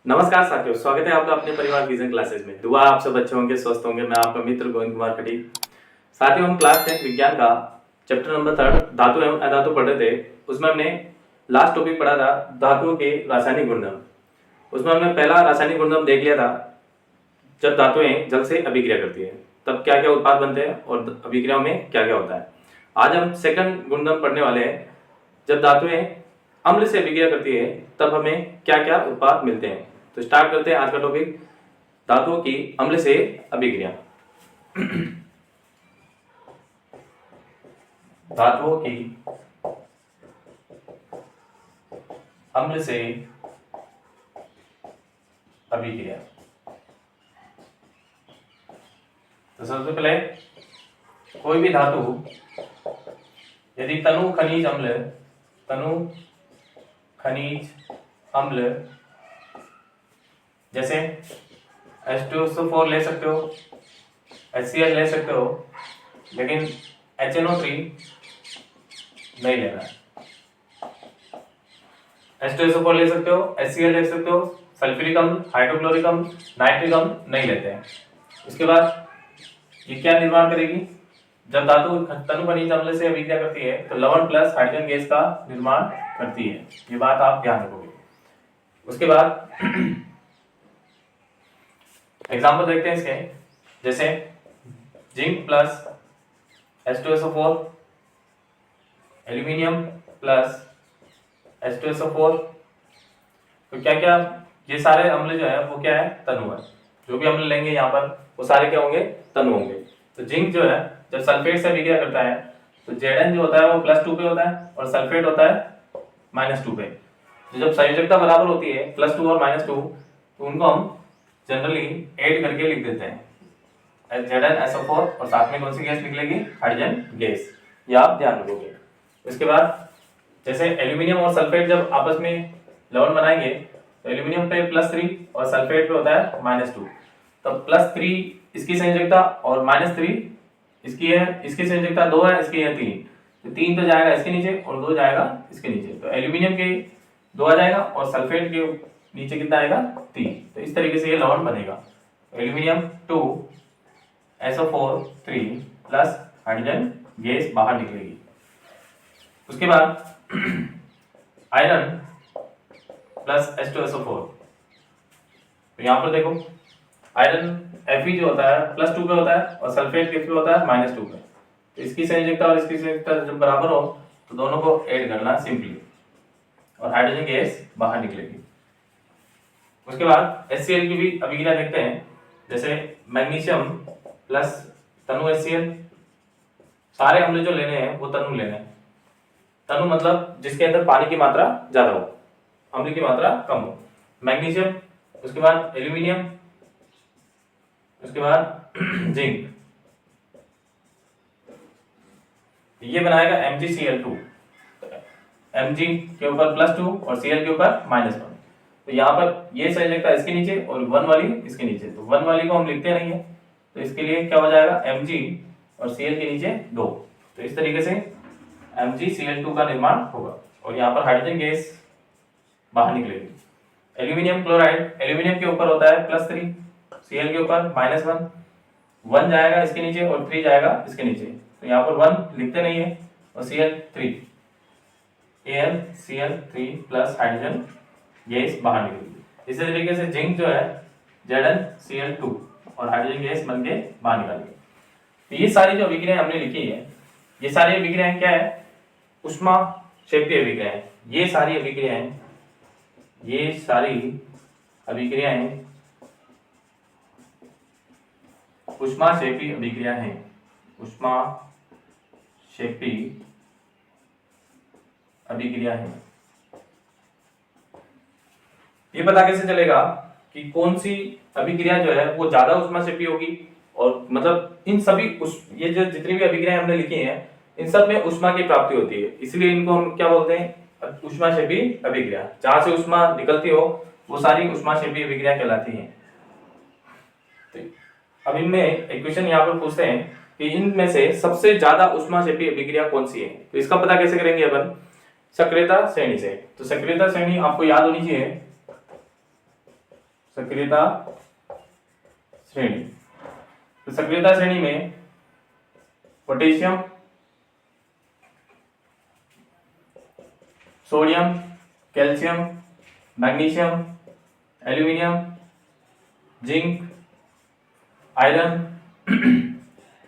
नमस्कार साथियों, स्वागत है आपका अपने परिवार विजन क्लासेस में। दुआ आप सब अच्छे होंगे, स्वस्थ होंगे। मैं आपका मित्र गोविंद कुमार खटीक। साथियों, हम क्लास 10 विज्ञान का चैप्टर नंबर 3 धातु एवं अधातु पढ़ रहे थे। उसमें हमने लास्ट टॉपिक पढ़ा था धातुओं के रासायनिक गुणधर्म। उसमें हमने पहला रासायनिक गुणधर्म देख लिया था, जब धातुएं जल से अभिक्रिया करती है तब क्या क्या उत्पाद बनते हैं और अभिक्रियाओं में क्या क्या होता है। आज हम सेकंड गुणधर्म पढ़ने वाले हैं, जब धातुएं अम्ल से अभिक्रिया करती है तब हमें क्या क्या उत्पाद मिलते हैं। तो स्टार्ट करते हैं आज का टॉपिक, धातुओं की अम्ल से अभिक्रिया। धातुओं की अम्ल से अभिक्रिया। तो सबसे पहले कोई भी धातु यदि तनु खनिज अम्ल जैसे H2SO4 ले सकते हो, HCl ले सकते हो, लेकिन HNO3 नहीं लेना है। H2SO4 ले सकते हो, HCl ले सकते हो, सल्फ्यूरिक अम्ल, हाइड्रोक्लोरिक अम्ल, नाइट्रिक अम्ल नहीं लेते हैं। इसके बाद ये क्या निर्माण करेगी, जब धातु तनु खनिज अम्ल से अभिक्रिया करती है तो लवण प्लस हाइड्रोजन गैस का निर्माण करती है। ये बात आप ध्यान रखोगे। उसके बाद एग्जाम्पल देखते हैं इसके, जैसे zinc plus H2SO4, aluminium plus H2SO4। तो क्या क्या ये सारे अम्ल जो है वो क्या है, तनु है। जो भी अम्ल लेंगे यहाँ पर वो सारे क्या होंगे, तनु होंगे। तो जिंक जो है जब सल्फेट से अभिक्रिया करता है तो Zn जो होता है वो +2 पे होता है और सल्फेट होता है -2 पे। तो जब संयोजकता बराबर होती है +2 और -2, तो उनको हम जनरली ऐड करके लिख देते हैं ZnSO4 और साथ में कौन सी गैस निकलेगी, हाइड्रोजन गैस। ये आप ध्यान रखोगे। इसके बाद जैसे एल्यूमिनियम और सल्फेट जब आपस में लवण बनाएंगे तो एल्यूमिनियम पे +3 और सल्फेट पे होता है -2। तो +3 इसकी संयोजकता और -3 इसकी है, इसकी संयोजकता 2 है, इसकी है 3। तो 3 तो जाएगा इसके नीचे और 2 जाएगा इसके नीचे। तो एल्यूमिनियम के 2 आ जाएगा और सल्फेट के नीचे कितना आएगा, 3। तो इस तरीके से ये लवण बनेगा। Aluminium 2 SO4 3 plus hydrogen gas बाहर निकलेगी। उसके बाद आयरन प्लस H2SO4। तो यहाँ पर देखो आयरन Fe जो होता है +2 पे होता है और सल्फेट किस पे होता है, -2 पे। तो इसकी संयोजकता और इसकी संयोजकता जब बराबर हो तो दोनों को ऐड करना सिंपली और हाइड्रोजन गैस बाहर निकलेगी। उसके बाद HCl की भी अभिक्रिया देखते हैं, जैसे मैग्नीशियम प्लस तनु HCl। सारे अम्ल जो लेने हैं वो तनु लेने हैं। तनु मतलब जिसके अंदर पानी की मात्रा ज्यादा हो, अम्ल की मात्रा कम हो। मैग्नीशियम, उसके बाद एल्यूमिनियम, उसके बाद जिंक। ये बनाएगा MgCl2। Mg के ऊपर +2 और Cl के ऊपर -1। तो यहाँ पर ये संयोजकता इसके नीचे और 1 वाली इसके नीचे। तो 1 वाली को हम लिखते नहीं है, तो इसके लिए क्या हो जाएगा, Mg और Cl के नीचे 2। तो इस तरीके से MgCl2 का निर्माण होगा और यहाँ पर हाइड्रोजन गैस बाहर निकलेगी। एल्यूमिनियम क्लोराइड, एल्यूमिनियम के ऊपर होता है +3, Cl के ऊपर -1। 1 जाएगा इसके नीचे और 3 जाएगा इसके नीचे। तो यहाँ पर 1 लिखते नहीं है और Cl3 AlCl3 plus hydrogen gas बाहर निकलेगी। इसी तरीके से जिंक जो है ZnCl2 और हाइड्रोजन गैस बन के बाहर निकालेगी। तो ये सारी जो अभिक्रियाएं हमने लिखी है, ये सारी अभिक्रियाएं क्या है, उष्मा क्षेपी अभिक्रियाएं। ये सारी अभिक्रियाएं उष्माक्षेपी अभिक्रिया है। उष्माक्षेपी अभिक्रिया है। ये पता कैसे चलेगा कि कौन सी अभिक्रिया जो है वो ज्यादा उष्माक्षेपी होगी, और मतलब इन सभी ये जो जितनी भी अभिक्रियाएं हमने लिखी हैं इन सब में उष्मा की प्राप्ति होती है, इसलिए इनको हम क्या बोलते हैं, उष्माक्षेपी अभिक्रिया। जहां से उष्मा निकलती हो वो सारी उष्माक्षेपी अभिक्रिया कहलाती हैं। अब इनमें एक क्वेश्चन यहाँ पर पूछते हैं कि इनमें से सबसे ज्यादा उष्माक्षेपी अभिक्रिया कौन सी है। तो इसका पता कैसे करेंगे अपन, सक्रियता श्रेणी से। तो सक्रियता श्रेणी आपको याद होनी चाहिए, सक्रियता श्रेणी। तो सक्रियता श्रेणी में potassium, sodium, calcium, magnesium, aluminium, zinc, iron,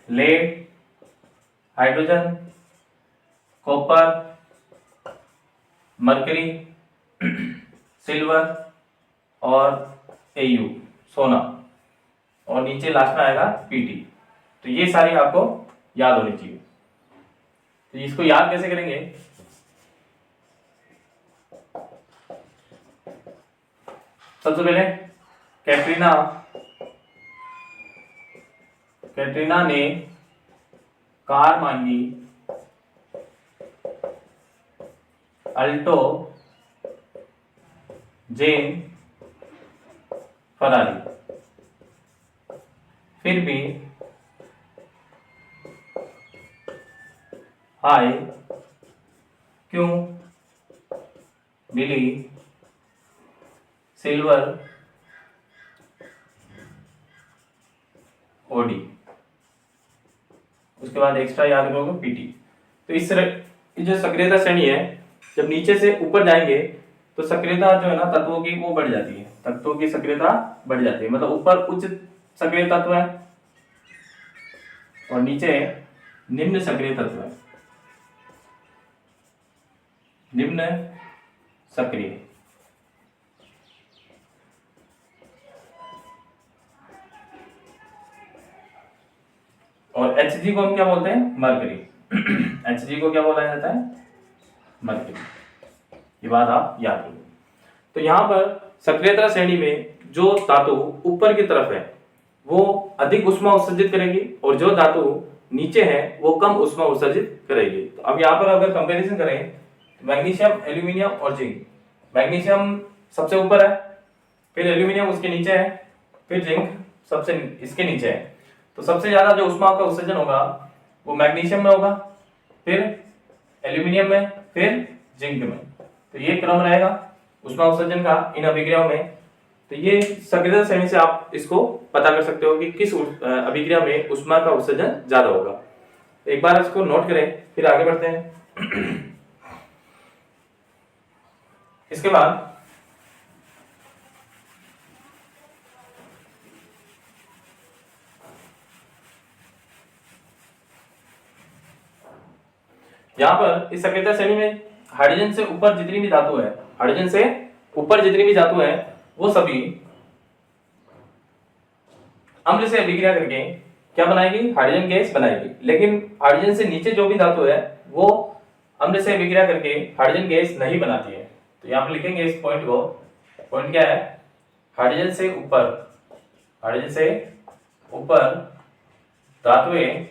lead, hydrogen, copper, mercury, silver और एयू सोना, और नीचे लास्ट में आएगा पीटी। तो ये सारी आपको याद होनी चाहिए। तो इसको याद कैसे करेंगे? सबसे पहले कैटरीना ने कार मांगी, अल्टो, जेन, फरारी, फिर भी हाय क्यों बिली, सिल्वर, ओडी। उसके बाद एक्स्ट्रा याद रखोगे पीटी। तो इस तरह जो सक्रियता श्रेणी है, जब नीचे से ऊपर जाएंगे तो सक्रियता जो है ना तत्वों की वो बढ़ जाती है, तत्वों की सक्रियता बढ़ जाती है। मतलब ऊपर उच्च सक्रिय तत्व है और नीचे निम्न सक्रिय तत्व है, निम्न सक्रिय। और Hg को हम क्या बोलते हैं? मरकरी। Hg को क्या बोला जाता है? मरकरी। ये बात आप याद रखो। तो यहां पर सक्रियता श्रेणी में जो धातु ऊपर की तरफ है वो अधिक ऊष्मा उत्सर्जित करेगी और जो धातु नीचे है वो कम ऊष्मा उत्सर्जित करेगी। तो अब यहाँ पर अगर कंपैरिजन करें तो मैग्नीशियम, एल्यूमिनियम और जिंक। मैग्नीशियम सबसे ऊपर है, फिर एल्यूमिनियम उसके नीचे है, फिर जिंक सबसे इसके नीचे है। तो सबसे ज्यादा जो ऊष्मा का उत्सर्जन होगा वो मैग्नीशियम में होगा, फिर एल्यूमिनियम में, फिर जिंक में। तो ये क्रम रहेगा ऊष्मा उत्सर्जन का इन अभिक्रियाओं में। तो ये सक्रियता श्रेणी से आप इसको पता कर सकते हो कि किस अभिक्रिया में ऊष्मा का उत्सर्जन ज्यादा होगा। तो एक बार इसको नोट करें, फिर आगे बढ़ते हैं। इसके बाद यहां पर इस सक्रियता श्रेणी में हाइड्रोजन से ऊपर जितनी भी धातु है, हाइड्रोजन से ऊपर जितनी भी धातु है वो सभी अम्ल से अभिक्रिया करके क्या बनाएगी? हाइड्रोजन गैस बनाएगी। लेकिन हाइड्रोजन से नीचे जो भी धातु है वो अम्ल से अभिक्रिया करके हाइड्रोजन गैस नहीं बनाती है। तो यहां पर लिखेंगे इस पॉइंट को। पॉइंट क्या है? हाइड्रोजन से ऊपर धातुएं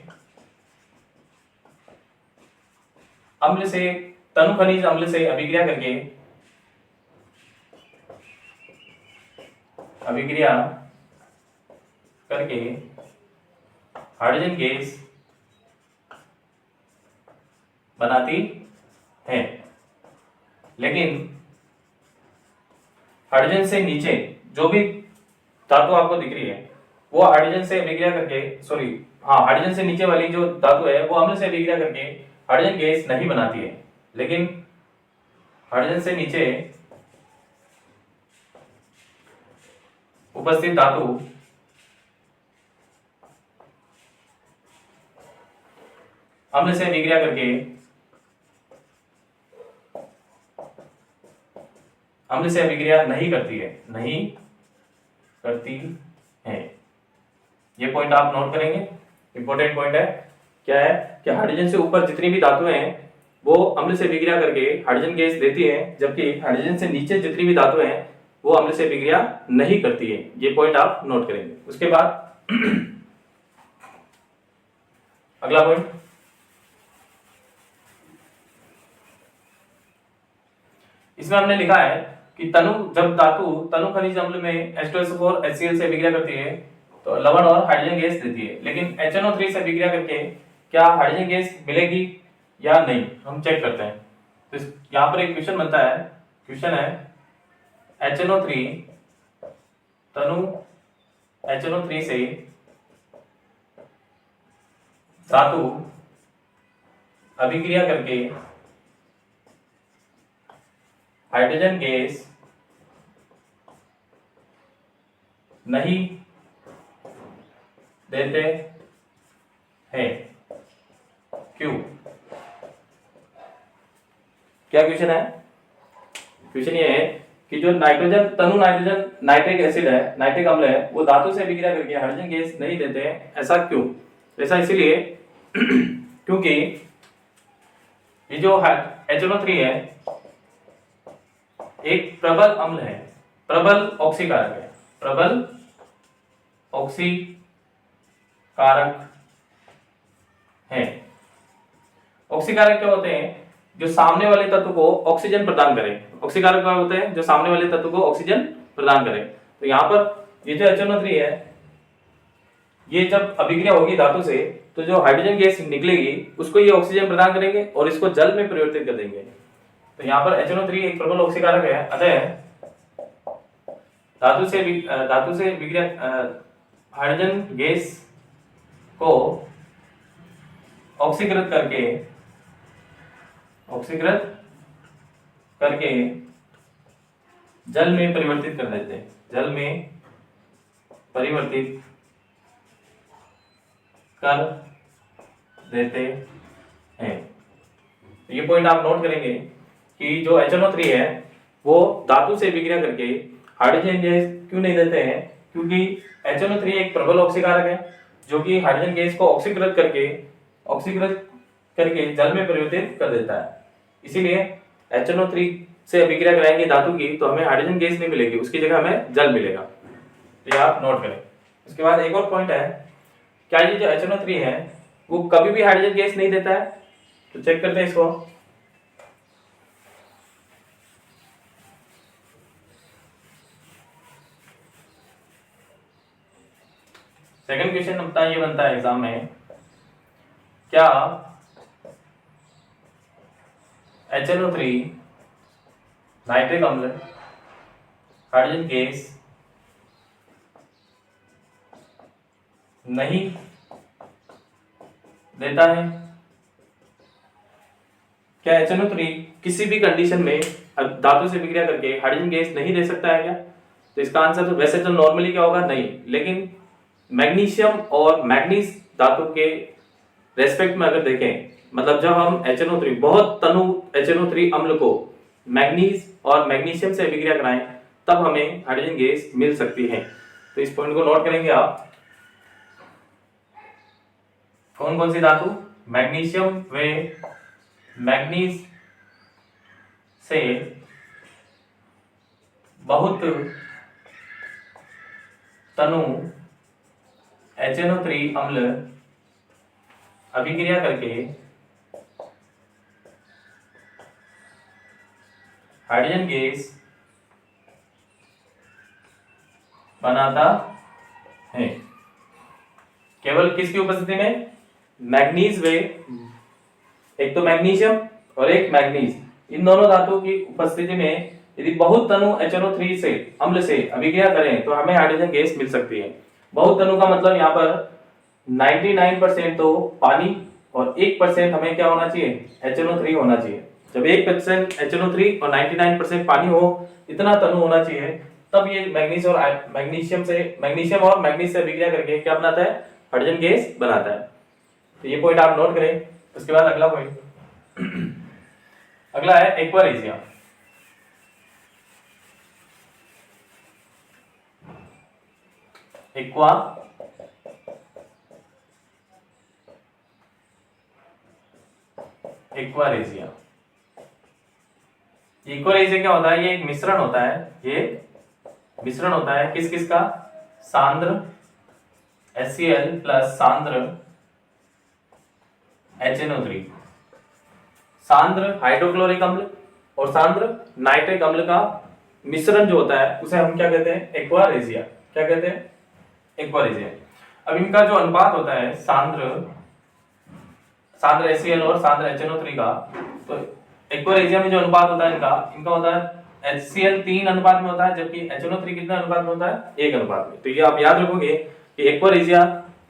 अम्ल से, तनु खनिज अम्ल से अभिक्रिया करके हाइड्रोजन गैस बनाती है। लेकिन हाइड्रोजन से नीचे जो भी धातु आपको दिख रही है वो हाइड्रोजन से अभिक्रिया करके, हाइड्रोजन से नीचे वाली जो धातु है वो अम्ल से अभिक्रिया करके हाइड्रोजन गैस नहीं बनाती है। लेकिन हाइड्रोजन से नीचे उपस्थित धातु अम्ल से अभिक्रिया करके अम्ल से अभिक्रिया नहीं करती है। ये पॉइंट आप नोट करेंगे, इंपॉर्टेंट पॉइंट है। क्या है कि हाइड्रोजन से ऊपर जितनी भी धातुएं हैं वो अम्ल से अभिक्रिया करके हाइड्रोजन गैस देती हैं, जबकि हाइड्रोजन से नीचे जितनी भी धातुएं हैं वो अम्ल से अभिक्रिया नहीं करती है। ये पॉइंट आप नोट करेंगे। उसके बाद अगला पॉइंट, इसमें हमने लिखा है कि जब धातु तनु खनिज अम्ल में H2SO4 HCl से अभिक्रिया करती है तो लवण और हाइड्रोजन गैस देती है। लेकिन HNO3 से अभिक्रिया करके क्या हाइड्रोजन गैस मिलेगी या नहीं, हम चेक करते हैं। तो यहाँ पर एक क्वेश्चन बनता है। क्वेश्चन है HNO3 तनु HNO3 से धातु अभिक्रिया करके हाइड्रोजन गैस नहीं देते हैं। क्यों? क्या क्वेश्चन है? क्वेश्चन ये है कि जो नाइट्रोजन तनु नाइट्रोजन नाइट्रिक एसिड है, नाइट्रिक अम्ल है, वो धातु से अभिक्रिया करके हाइड्रोजन गैस नहीं देते हैं। ऐसा क्यों? ऐसा इसलिए क्योंकि ये जो HNO3 है एक प्रबल अम्ल है, प्रबल ऑक्सीकारक है, प्रबल ऑक्सीकारक है। ऑक्सीकारक क्या होते हैं? जो सामने वाले तत्व को ऑक्सीजन प्रदान करें। ऑक्सीकारक क्या होते हैं? जो सामने वाले तत्व को ऑक्सीजन प्रदान करें। तो यहाँ पर ये जो HNO3 है, ये जब अभिक्रिया होगी धातु से, तो जो हाइड्रोजन गैस निकलेगी उसको ये ऑक्सीजन प्रदान करेंगे और इसको जल में परिवर्तित कर देंगे। तो यहाँ पर HNO3 एक प्रबल ऑक्सीकारक है, अतः धातु से अभिक्रिया हाइड्रोजन गैस को ऑक्सीकृत करके जल में परिवर्तित कर देते हैं, जल में परिवर्तित कर देते हैं। तो ये पॉइंट आप नोट करेंगे कि जो HNO3 है वो धातु से अभिक्रिया करके हाइड्रोजन गैस क्यों नहीं देते हैं? क्योंकि HNO3 एक प्रबल ऑक्सीकारक है जो कि हाइड्रोजन गैस को ऑक्सीकृत करके जल में परिवर्तित कर देता है। इसीलिए HNO3 से अभिक्रिया कराएंगे धातु की तो हमें हाइड्रोजन गैस नहीं मिलेगी, उसकी जगह हमें जल मिलेगा। तो ये आप नोट करें। उसके बाद एक और पॉइंट है, क्या ये जो HNO3 है वो कभी भी हाइड्रोजन गैस नहीं देता है? तो चेक करते हैं इसको। सेकंड क्वेश्चन अपना ये बनता है एग्जाम में, क्या HNO3 नाइट्रिक अम्ल हाइड्रोजन गैस नहीं देता है? क्या HNO3 किसी भी कंडीशन में धातु से अभिक्रिया करके हाइड्रोजन गैस नहीं दे सकता है क्या? तो इसका आंसर तो वैसे तो नॉर्मली क्या होगा, नहीं। लेकिन मैग्नीशियम और मैग्नीज धातु के रेस्पेक्ट में अगर देखें, मतलब जब हम HNO3 बहुत तनु HNO3 अम्ल को मैग्नीज और मैग्नीशियम से अभिक्रिया कराएं तब हमें हाइड्रोजन गैस मिल सकती है। तो इस पॉइंट को नोट करेंगे आप। कौन कौन सी धातु? मैग्नीशियम व मैग्नीज से बहुत तनु HNO3 अम्ल अभिक्रिया करके हाइड्रोजन गैस बनाता है। केवल किसकी उपस्थिति में? मैग्नीज व एक तो मैग्नीशियम और एक मैग्नीज, इन दोनों धातुओं की उपस्थिति में यदि बहुत तनु HNO3 से अम्ल से अभिक्रिया करें तो हमें हाइड्रोजन गैस मिल सकती है। बहुत तनु का मतलब यहाँ पर 99% तो पानी और 1% हमें क्या होना चाहिए? HNO3 होना चाहिए। जब 1% HNO3 और 99% पानी हो, इतना तनु होना चाहिए, तब ये मैग्नीशियम और मैग्नीज से अभिक्रिया करके क्या बनाता है? हाइड्रोजन गैस बनाता है। तो ये पॉइंट आप नोट करें। उसके बाद अगला पॉइंट अगला है एक्वारेजिया। एक्वारेजिया क्या होता है? ये एक मिश्रण होता है। ये मिश्रण होता है किस किस का? सांद्र HCl प्लस सांद्र HNO3, सांद्र हाइड्रोक्लोरिक अम्ल और सांद्र नाइट्रिक अम्ल का मिश्रण जो होता है उसे हम क्या कहते हैं? एक्वारेजिया। क्या कहते हैं? एक्वारेजिया। अब इनका जो अनुपात होता है सांद्र HCl और सांद्र HNO3 का, तो एक्वारेजिया में जो अनुपात होता है इनका होता है HCl 3 अनुपात में होता है, जबकि HNO3 कितना अनुपात में होता है? 1 अनुपात में। तो ये आप याद रखोगे कि एक्वारेजिया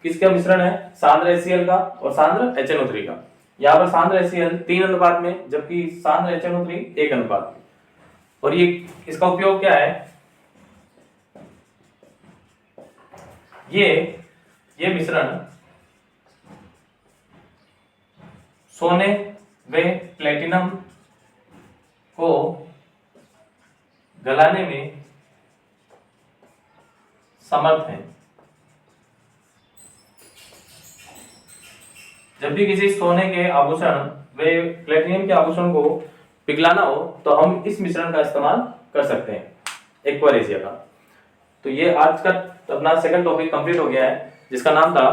किसका मिश्रण है? सांद्र HCl का और सांद्र HNO3 का। यहाँ पर सांद्र HCl 3 अनुपात में, जबकि सांद्र HNO3 1 अनुपात में। और ये इसका उपयोग क्या है? ये मिश्रण सोने व प्लेटिनम को गलाने में समर्थ है। जब भी किसी सोने के आभूषण व प्लेटिनम के आभूषण को पिघलाना हो तो हम इस मिश्रण का इस्तेमाल कर सकते हैं, एक्वारेजिया का। तो ये आज का अपना सेकंड टॉपिक कंप्लीट हो गया है, जिसका नाम था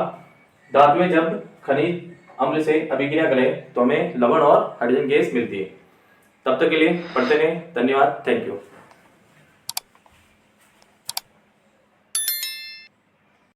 धातुएं जब खनिज अम्ल से अभिक्रिया करें तो हमें लवण और हाइड्रोजन गैस मिलती है। तब तक के लिए पढ़ते रहें। धन्यवाद। Thank you.